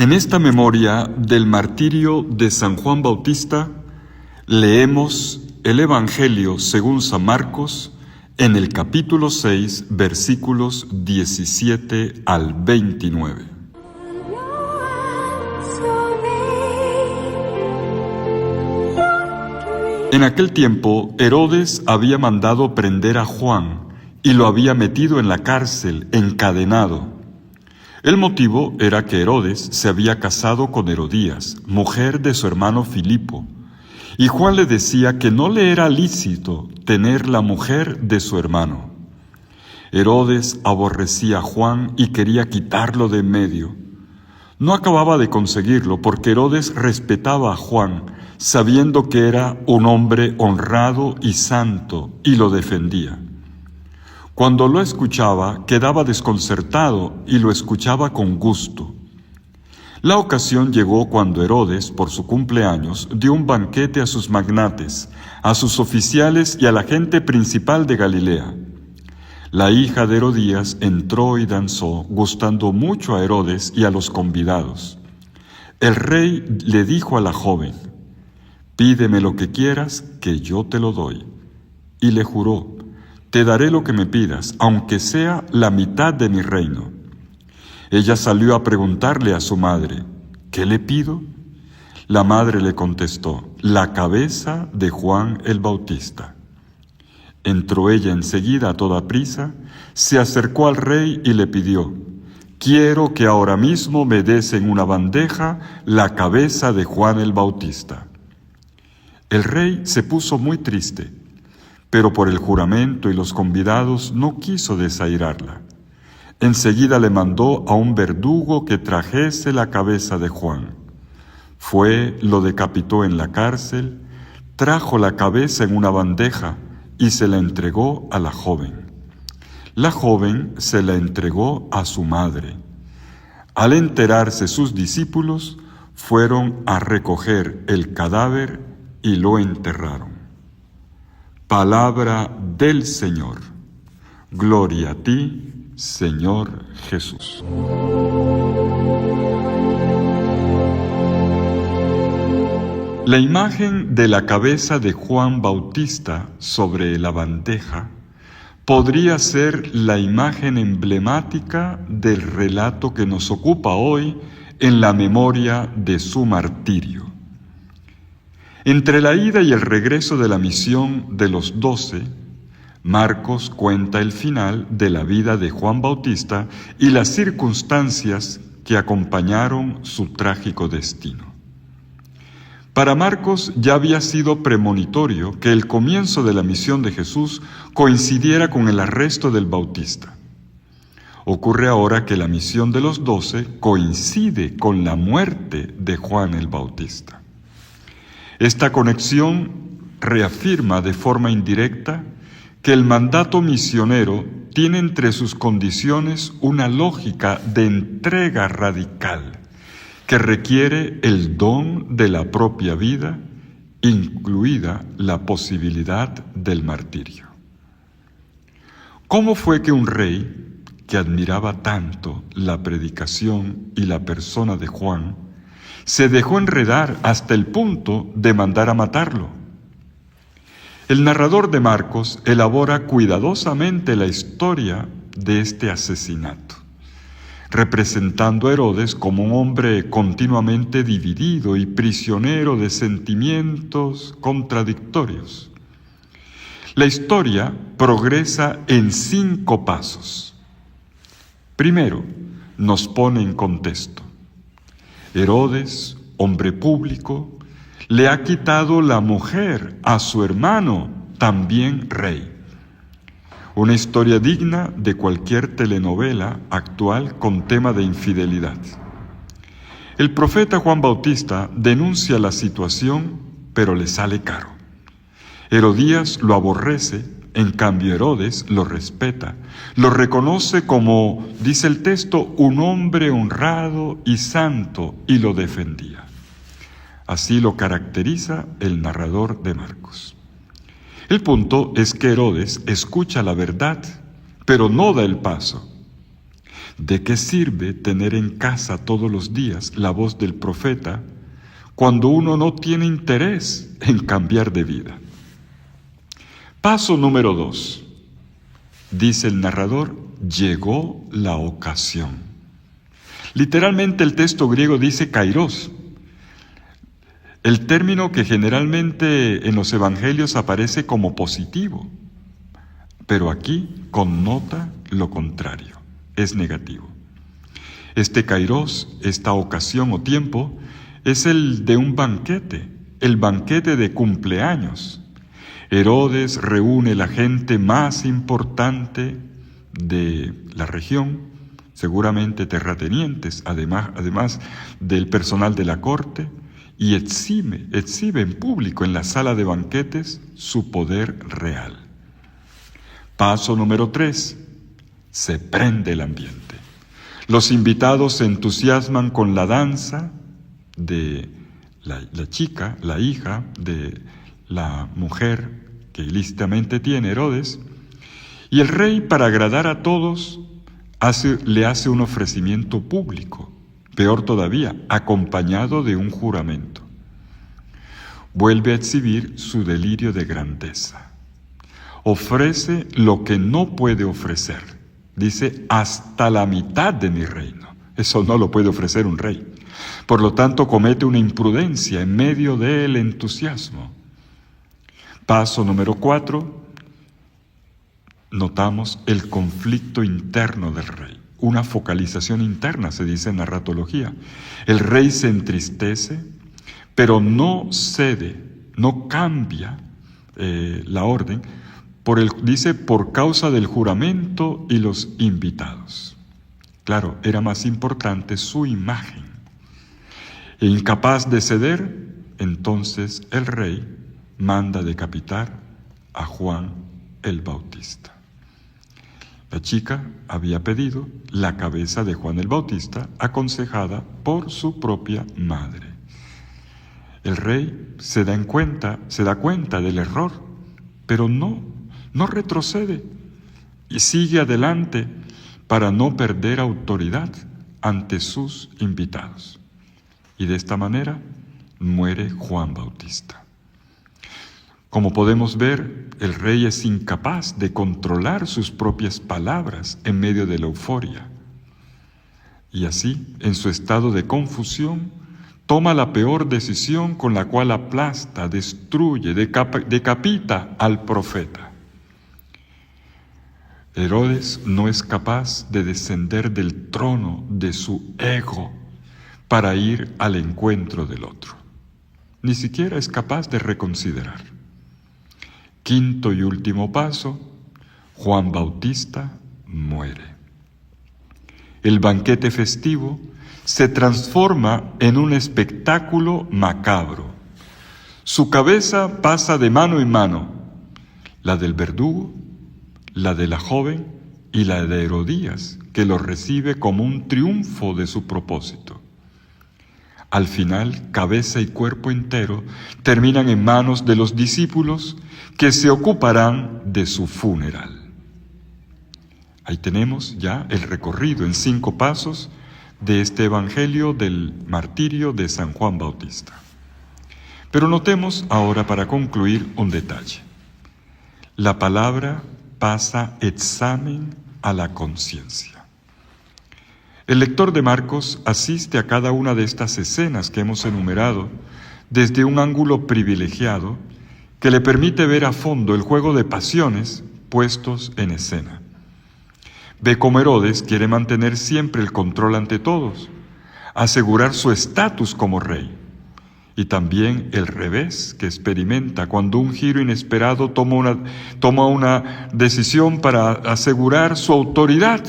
En esta memoria del martirio de San Juan Bautista, leemos el Evangelio según San Marcos en el capítulo 6, versículos 17 al 29. En aquel tiempo, Herodes había mandado prender a Juan y lo había metido en la cárcel, encadenado. El motivo era que Herodes se había casado con Herodías, mujer de su hermano Filipo, y Juan le decía que no le era lícito tener la mujer de su hermano. Herodes aborrecía a Juan y quería quitarlo de en medio. No acababa de conseguirlo porque Herodes respetaba a Juan, sabiendo que era un hombre honrado y santo, y lo defendía. Cuando lo escuchaba, quedaba desconcertado y lo escuchaba con gusto. La ocasión llegó cuando Herodes, por su cumpleaños, dio un banquete a sus magnates, a sus oficiales y a la gente principal de Galilea. La hija de Herodías entró y danzó, gustando mucho a Herodes y a los convidados. El rey le dijo a la joven: «Pídeme lo que quieras, que yo te lo doy». Y le juró: «Te daré lo que me pidas, aunque sea la mitad de mi reino». Ella salió a preguntarle a su madre: «¿Qué le pido?». La madre le contestó: «La cabeza de Juan el Bautista». Entró ella enseguida a toda prisa, se acercó al rey y le pidió: «Quiero que ahora mismo me des en una bandeja la cabeza de Juan el Bautista». El rey se puso muy triste, pero por el juramento y los convidados no quiso desairarla. Enseguida le mandó a un verdugo que trajese la cabeza de Juan. Fue, lo decapitó en la cárcel, trajo la cabeza en una bandeja y se la entregó a la joven. La joven se la entregó a su madre. Al enterarse sus discípulos, fueron a recoger el cadáver y lo enterraron. Palabra del Señor. Gloria a ti, Señor Jesús. La imagen de la cabeza de Juan Bautista sobre la bandeja podría ser la imagen emblemática del relato que nos ocupa hoy en la memoria de su martirio. Entre la ida y el regreso de la misión de los 12, Marcos cuenta el final de la vida de Juan Bautista y las circunstancias que acompañaron su trágico destino. Para Marcos ya había sido premonitorio que el comienzo de la misión de Jesús coincidiera con el arresto del Bautista. Ocurre ahora que la misión de los 12 coincide con la muerte de Juan el Bautista. Esta conexión reafirma de forma indirecta que el mandato misionero tiene entre sus condiciones una lógica de entrega radical que requiere el don de la propia vida, incluida la posibilidad del martirio. ¿Cómo fue que un rey que admiraba tanto la predicación y la persona de Juan se dejó enredar hasta el punto de mandar a matarlo? El narrador de Marcos elabora cuidadosamente la historia de este asesinato, representando a Herodes como un hombre continuamente dividido y prisionero de sentimientos contradictorios. La historia progresa en 5 pasos. Primero, nos pone en contexto. Herodes, hombre público, le ha quitado la mujer a su hermano, también rey. Una historia digna de cualquier telenovela actual con tema de infidelidad. El profeta Juan Bautista denuncia la situación, pero le sale caro. Herodías lo aborrece, en cambio Herodes lo respeta, lo reconoce como, dice el texto, un hombre honrado y santo, y lo defendía. Así lo caracteriza el narrador de Marcos. El punto es que Herodes escucha la verdad, pero no da el paso. ¿De qué sirve tener en casa todos los días la voz del profeta cuando uno no tiene interés en cambiar de vida? Paso número 2. Dice el narrador, llegó la ocasión. Literalmente el texto griego dice kairos, el término que generalmente en los evangelios aparece como positivo, pero aquí connota lo contrario, es negativo. Este kairos, esta ocasión o tiempo, es el de un banquete, el banquete de cumpleaños. Herodes reúne la gente más importante de la región, seguramente terratenientes, además del personal de la corte, y exhibe en público en la sala de banquetes su poder real. Paso número 3. Se prende el ambiente. Los invitados se entusiasman con la danza de la chica, la hija de la mujer que ilícitamente tiene Herodes, y el rey, para agradar a todos, le hace un ofrecimiento público, peor todavía, acompañado de un juramento. Vuelve a exhibir su delirio de grandeza. Ofrece lo que no puede ofrecer. Dice, hasta la mitad de mi reino. Eso no lo puede ofrecer un rey. Por lo tanto, comete una imprudencia en medio del entusiasmo. Paso número 4. Notamos el conflicto interno del rey. Una focalización interna, se dice en narratología. El rey se entristece, pero no cede, no cambia la orden, dice, por causa del juramento y los invitados. Claro, era más importante su imagen. E incapaz de ceder, entonces el rey manda decapitar a Juan el Bautista. La chica había pedido la cabeza de Juan el Bautista, aconsejada por su propia madre. El rey se da cuenta del error, pero no retrocede y sigue adelante para no perder autoridad ante sus invitados. Y de esta manera muere Juan Bautista. Como podemos ver, el rey es incapaz de controlar sus propias palabras en medio de la euforia. Y así, en su estado de confusión, toma la peor decisión con la cual aplasta, destruye, decapita al profeta. Herodes no es capaz de descender del trono de su ego para ir al encuentro del otro. Ni siquiera es capaz de reconsiderar. Quinto y último paso, Juan Bautista muere. El banquete festivo se transforma en un espectáculo macabro. Su cabeza pasa de mano en mano, la del verdugo, la de la joven y la de Herodías, que lo recibe como un triunfo de su propósito. Al final, cabeza y cuerpo entero terminan en manos de los discípulos que se ocuparán de su funeral. Ahí tenemos ya el recorrido en 5 pasos de este evangelio del martirio de San Juan Bautista. Pero notemos ahora, para concluir, un detalle. La palabra pasa examen a la conciencia. El lector de Marcos asiste a cada una de estas escenas que hemos enumerado desde un ángulo privilegiado que le permite ver a fondo el juego de pasiones puestos en escena. Ve cómo Herodes quiere mantener siempre el control ante todos, asegurar su estatus como rey, y también el revés que experimenta cuando un giro inesperado toma una decisión para asegurar su autoridad.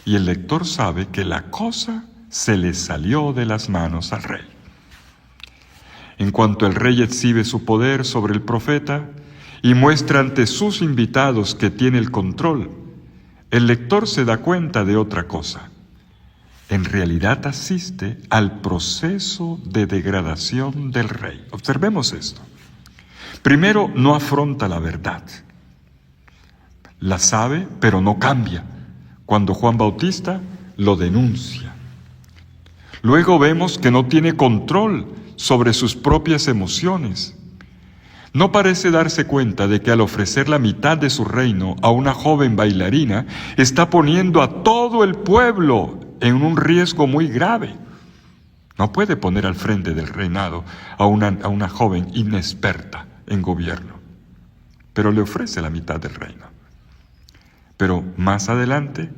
Y el lector sabe que la cosa se le salió de las manos al rey. En cuanto el rey exhibe su poder sobre el profeta y muestra ante sus invitados que tiene el control, el lector se da cuenta de otra cosa. En realidad asiste al proceso de degradación del rey. Observemos esto. Primero, no afronta la verdad. La sabe, pero no cambia. cuando Juan Bautista lo denuncia. Luego vemos que no tiene control sobre sus propias emociones. No parece darse cuenta de que al ofrecer la mitad de su reino a una joven bailarina, está poniendo a todo el pueblo en un riesgo muy grave. No puede poner al frente del reinado a una joven inexperta en gobierno, pero le ofrece la mitad del reino. Pero más adelante,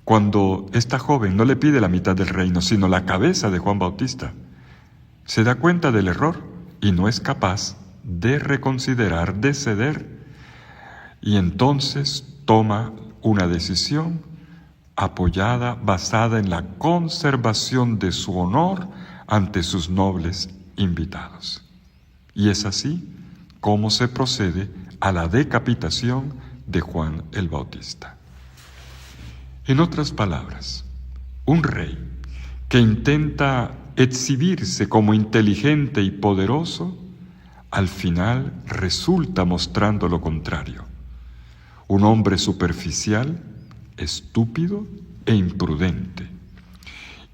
cuando esta joven no le pide la mitad del reino, sino la cabeza de Juan Bautista, se da cuenta del error y no es capaz de reconsiderar, de ceder, y entonces toma una decisión basada en la conservación de su honor ante sus nobles invitados. Y es así como se procede a la decapitación de Juan el Bautista. En otras palabras, un rey que intenta exhibirse como inteligente y poderoso, al final resulta mostrando lo contrario. Un hombre superficial, estúpido e imprudente.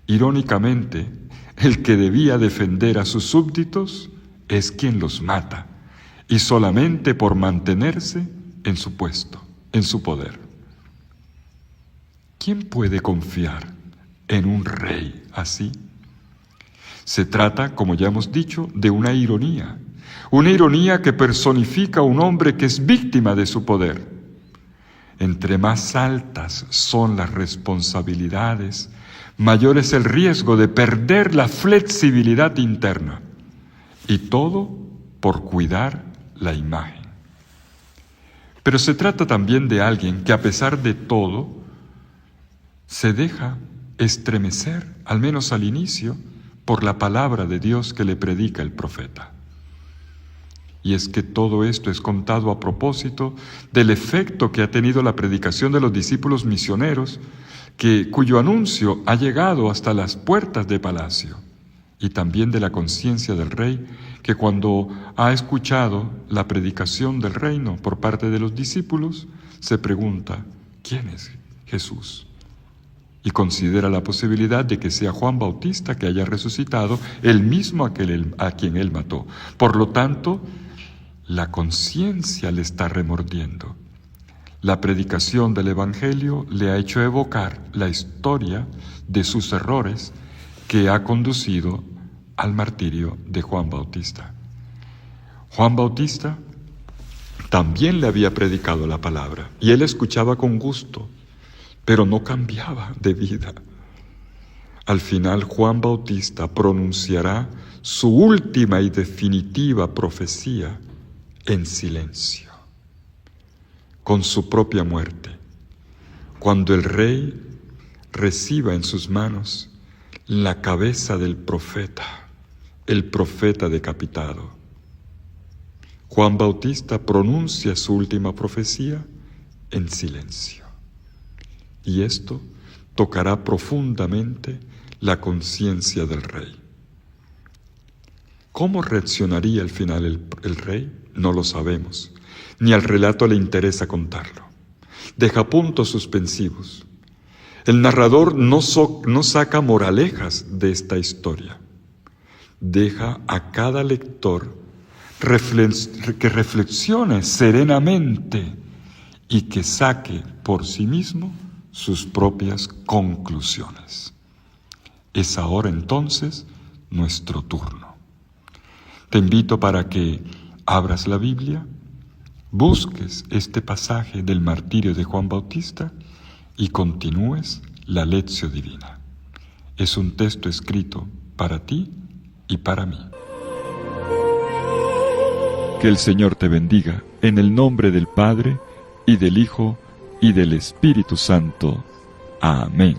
Irónicamente, el que debía defender a sus súbditos es quien los mata, y solamente por mantenerse en su puesto, en su poder. ¿Quién puede confiar en un rey así? Se trata, como ya hemos dicho, de una ironía que personifica a un hombre que es víctima de su poder. Entre más altas son las responsabilidades, mayor es el riesgo de perder la flexibilidad interna, y todo por cuidar la imagen. Pero se trata también de alguien que, a pesar de todo, se deja estremecer, al menos al inicio, por la palabra de Dios que le predica el profeta. Y es que todo esto es contado a propósito del efecto que ha tenido la predicación de los discípulos misioneros, cuyo anuncio ha llegado hasta las puertas de palacio, y también de la conciencia del rey, que cuando ha escuchado la predicación del reino por parte de los discípulos, se pregunta: ¿quién es Jesús? Y considera la posibilidad de que sea Juan Bautista que haya resucitado, el mismo a quien él mató. Por lo tanto, la conciencia le está remordiendo. La predicación del Evangelio le ha hecho evocar la historia de sus errores que ha conducido al martirio de Juan Bautista. Juan Bautista también le había predicado la palabra y él escuchaba con gusto, pero no cambiaba de vida. Al final, Juan Bautista pronunciará su última y definitiva profecía en silencio, con su propia muerte, cuando el rey reciba en sus manos la cabeza del profeta, el profeta decapitado. Juan Bautista pronuncia su última profecía en silencio. Y esto tocará profundamente la conciencia del rey. ¿Cómo reaccionaría al final el rey? No lo sabemos, ni al relato le interesa contarlo. Deja puntos suspensivos. El narrador no saca moralejas de esta historia. Deja a cada lector que reflexione serenamente y que saque por sí mismo sus propias conclusiones. Es ahora entonces nuestro turno. Te invito para que abras la Biblia, busques este pasaje del martirio de Juan Bautista y continúes la lección divina. Es un texto escrito para ti y para mí. Que el Señor te bendiga en el nombre del Padre, y del Hijo, y del Espíritu Santo. Amén.